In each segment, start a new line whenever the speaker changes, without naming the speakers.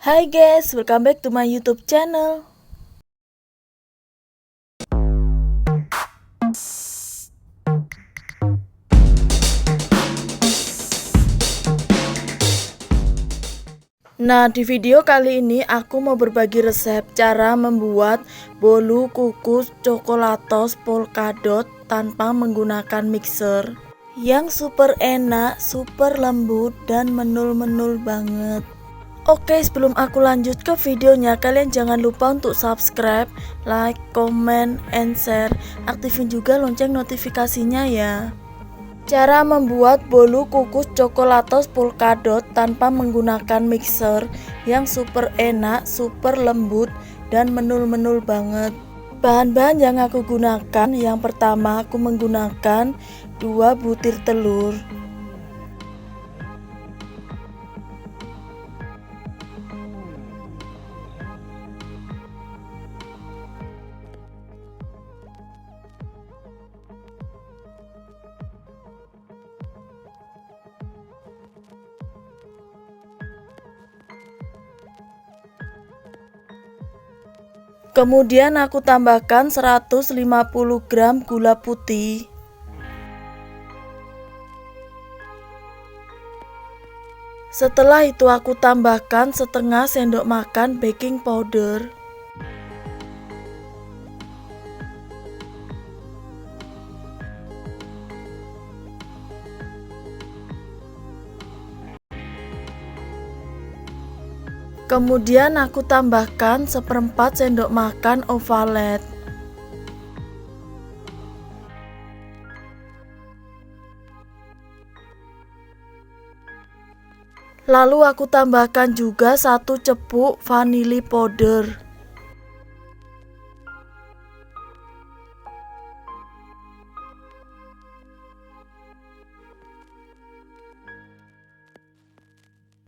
Hai guys, welcome back to my YouTube channel. Nah, di video kali ini aku mau berbagi resep cara membuat bolu kukus coklatos polkadot tanpa menggunakan mixer yang super enak, super lembut dan menul-menul banget. Oke, sebelum aku lanjut ke videonya, kalian jangan lupa untuk subscribe, like, comment, and share. Aktifin juga lonceng notifikasinya ya. Cara membuat bolu kukus coklatos polkadot tanpa menggunakan mixer yang super enak, super lembut, dan menul-menul banget. Bahan-bahan yang aku gunakan, yang pertama aku menggunakan 2 butir telur. Kemudian aku tambahkan 150 gram gula putih. Setelah itu aku tambahkan setengah sendok makan baking powder. Kemudian aku tambahkan seperempat sendok makan ovalet. Lalu aku tambahkan juga 1 cepuk vanili powder.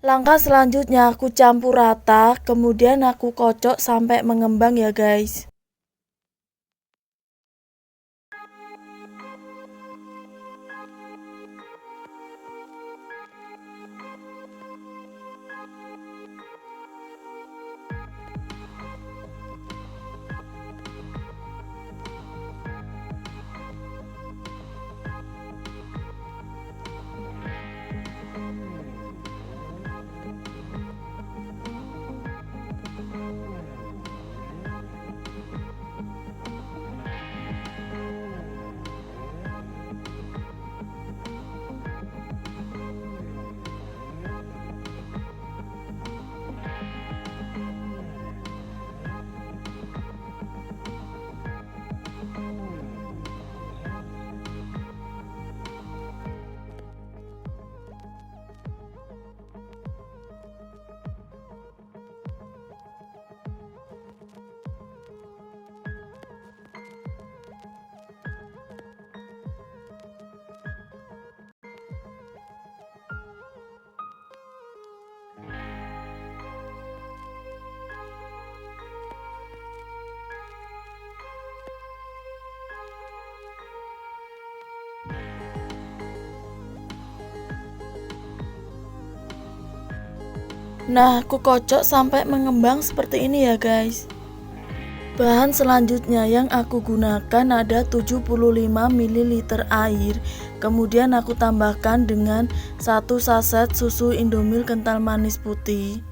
Langkah selanjutnya aku campur rata, kemudian aku kocok sampai mengembang ya guys. Nah, aku kocok sampai mengembang seperti ini ya guys. Bahan selanjutnya yang aku gunakan ada 75 ml air. Kemudian aku tambahkan dengan 1 saset susu Indomil kental manis putih.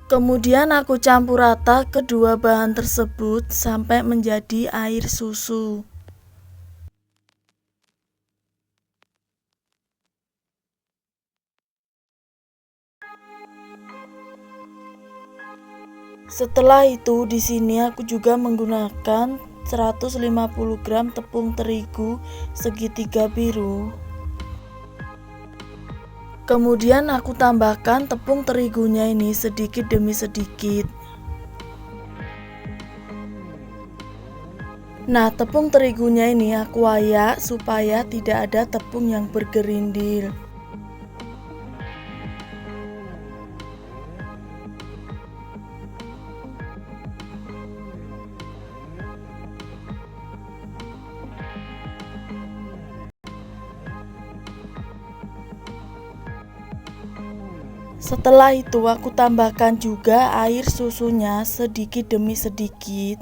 Kemudian aku campur rata kedua bahan tersebut sampai menjadi air susu. Setelah itu di sini aku juga menggunakan 150 gram tepung terigu segitiga biru. Kemudian aku tambahkan tepung terigunya ini sedikit demi sedikit. Nah, tepung terigunya ini aku ayak supaya tidak ada tepung yang bergerindil. Setelah itu aku tambahkan juga air susunya sedikit demi sedikit.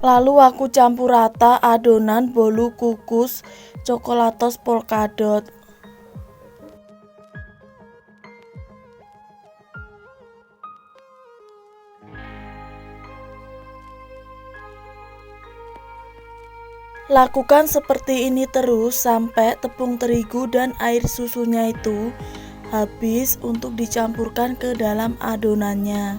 Lalu aku campur rata adonan bolu kukus coklatos polkadot. Lakukan seperti ini terus sampai tepung terigu dan air susunya itu habis untuk dicampurkan ke dalam adonannya.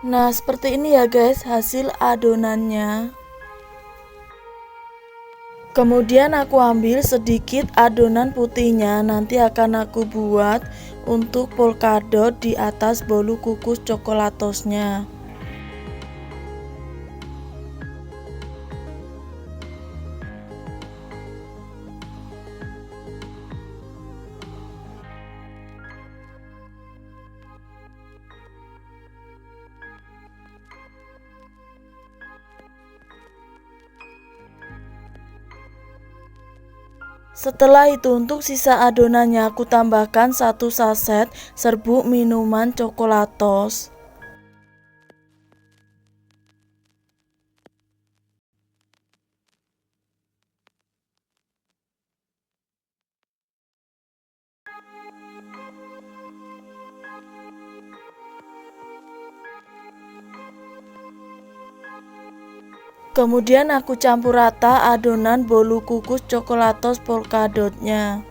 Nah, seperti ini ya guys hasil adonannya. Kemudian aku ambil sedikit adonan putihnya, nanti akan aku buat untuk polkadot di atas bolu kukus coklatosnya. Setelah itu untuk sisa adonannya aku tambahkan 1 saset serbuk minuman coklatos. Kemudian aku campur rata adonan bolu kukus coklatos polkadotnya.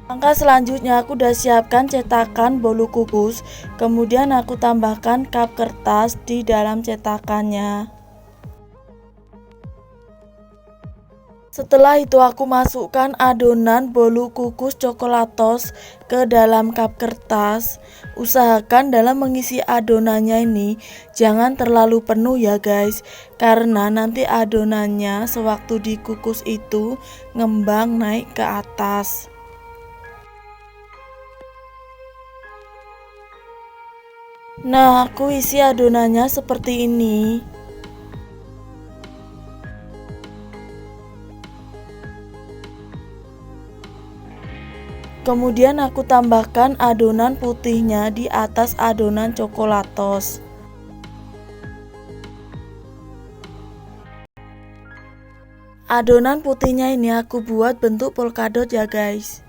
Langkah selanjutnya aku udah siapkan cetakan bolu kukus, kemudian aku tambahkan kap kertas di dalam cetakannya. Setelah itu aku masukkan adonan bolu kukus coklatos ke dalam kap kertas. Usahakan dalam mengisi adonannya ini jangan terlalu penuh ya guys, karena nanti adonannya sewaktu dikukus itu ngembang naik ke atas. Nah, aku isi adonannya seperti ini. Kemudian aku tambahkan adonan putihnya di atas adonan coklatos. Adonan putihnya ini aku buat bentuk polkadot ya guys.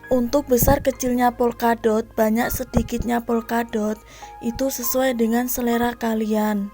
Untuk besar kecilnya polkadot, banyak sedikitnya polkadot, itu sesuai dengan selera kalian.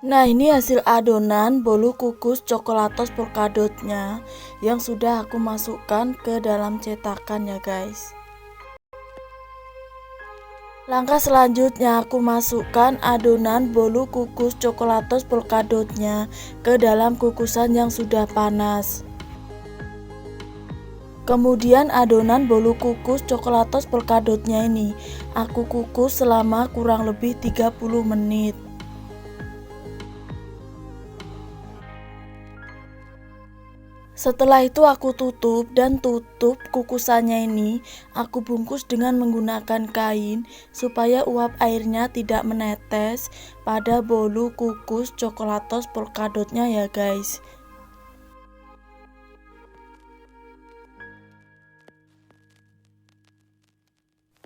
Nah, ini hasil adonan bolu kukus coklatos polkadotnya yang sudah aku masukkan ke dalam cetakan ya guys. Langkah selanjutnya aku masukkan adonan bolu kukus coklatos polkadotnya ke dalam kukusan yang sudah panas. Kemudian adonan bolu kukus coklatos polkadotnya ini aku kukus selama kurang lebih 30 menit. Setelah itu aku tutup kukusannya ini aku bungkus dengan menggunakan kain supaya uap airnya tidak menetes pada bolu kukus coklatos polkadotnya ya guys.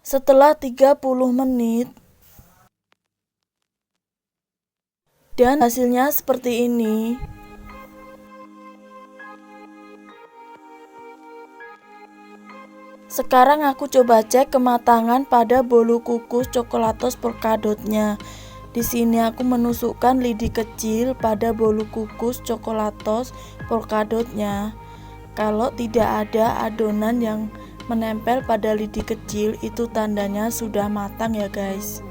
Setelah 30 menit dan hasilnya seperti ini. Sekarang aku coba cek kematangan pada bolu kukus coklatos polkadotnya. Di sini aku menusukkan lidi kecil pada bolu kukus coklatos polkadotnya. Kalau tidak ada adonan yang menempel pada lidi kecil, itu tandanya sudah matang ya guys.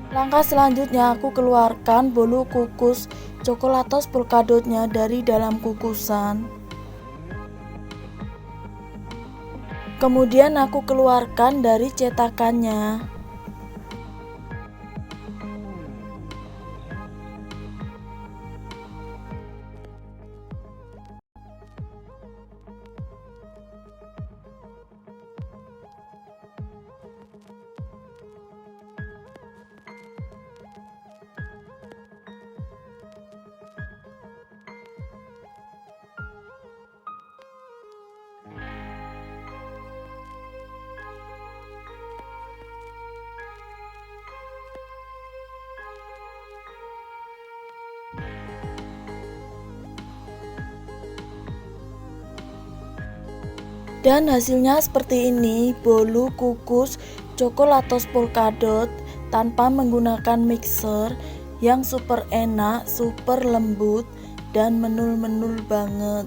Langkah selanjutnya aku keluarkan bolu kukus coklatos polkadotnya dari dalam kukusan. Kemudian aku keluarkan dari cetakannya. Dan hasilnya seperti ini, bolu kukus coklatos polkadot tanpa menggunakan mixer yang super enak, super lembut dan menul-menul banget.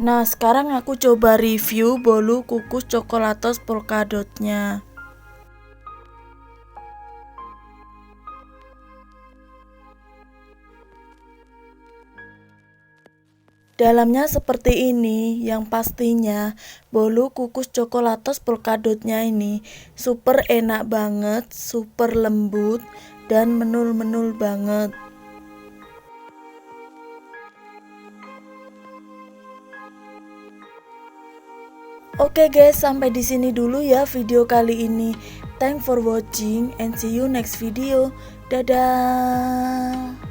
Nah, sekarang aku coba review bolu kukus coklatos polkadotnya. Dalamnya seperti ini, yang pastinya bolu kukus coklatos polkadotnya ini super enak banget, super lembut dan menul-menul banget. Oke guys, sampai di sini dulu ya video kali ini. Thanks for watching and see you next video. Dadah.